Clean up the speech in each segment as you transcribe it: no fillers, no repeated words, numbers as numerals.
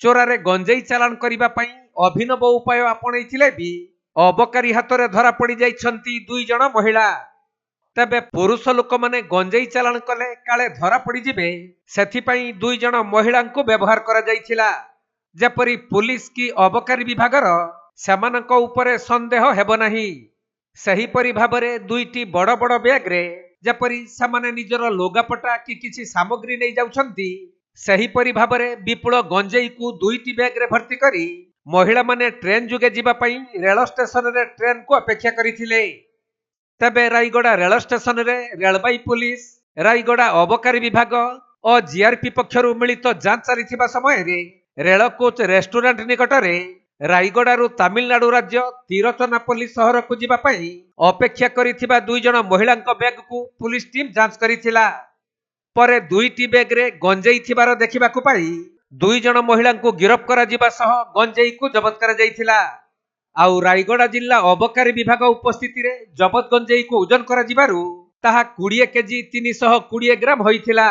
चोरारे गंजेई चालान करिबा पई अभिनव उपाय आपणैथिले भी अबकारी हातरे धरा पड़ी जाइछंती दुई जण महिला। तबे पुरुष लोक माने गंजेई चालान कले काले धरा पड़ी जिबे सेथिपई दुई जण महिलांकु व्यवहार करा जाइथिला। जेपरी पुलिस की अबकारी विभागर सेमानक उपरे संदेह हेबो नाही। सेहीपरि भाबरे दुईटी बड़ बड़ बैग रे जेपरी सेमाने निजर लोगापटा कि किछि सामग्री नै जाउछंती सेहीपरि भाबरे विपुल गंजेई को दुईटी बैग रे भर्ती करी महिला माने ट्रेन जुगे जिबा पई रेल स्टेशन रे ट्रेन को अपेक्षा करिथिले। तबे रायगड़ा रेल स्टेशन रे रेलबाई पुलिस रायगड़ा अबकारी विभाग और जीआरपी पक्षरु मिलित जांच चलिथिबा समय रे रेल कोच रेस्टोरेंट निकटरे रायगड़ारू तमिलनाडु राज्य तिरुचनापल्ली सहर को जिबा पई अपेक्षा करिथिबा दुई जण महिलांक बैग को पुलिस टीम जांच करिथिला। परे दुईटी बैग रे गंजेई थिबार देखिबाकू पाई दुई जण महिलांकू गिरफ करा जिबा सह गंजेई को जबत करा जाइथिला। आउ रायगड़ा जिला अबकारी विभाग उपस्थिति रे जबत गंजेई को ओजन करा जिबारु ताहा 20 केजी 320 ग्राम होइथिला।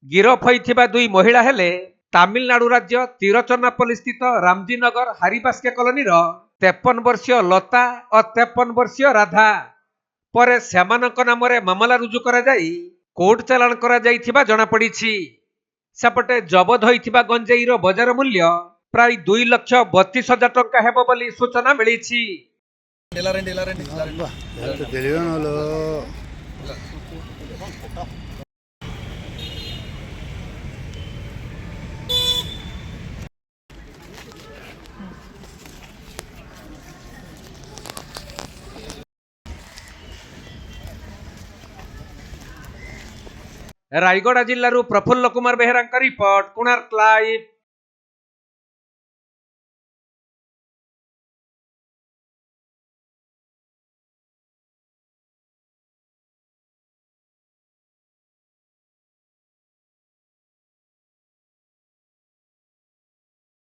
गिरफ होइथिबा दुई महिला हेले तमिलनाडु राज्य तिरुचनापल्ली स्थित रामजी नगर हारिबास्के कॉलोनी 53 वर्षीय लता और 53 वर्षीय राधा। परे सेमानक नामरे मामला रुजु करा जाई कोर्ट चालान करा जाइथिबा जणा पड़िछि। सेपटे जबत होइथिबा गंजेईर बजार मूल्य प्राय 2,32,000 टंका हेबो बोली सूचना मिलिछि। रायगड़ा जिल्लारू प्रफुल्ल कुमार बेहेरांक रिपोर्ट, कोणार्क लाइव।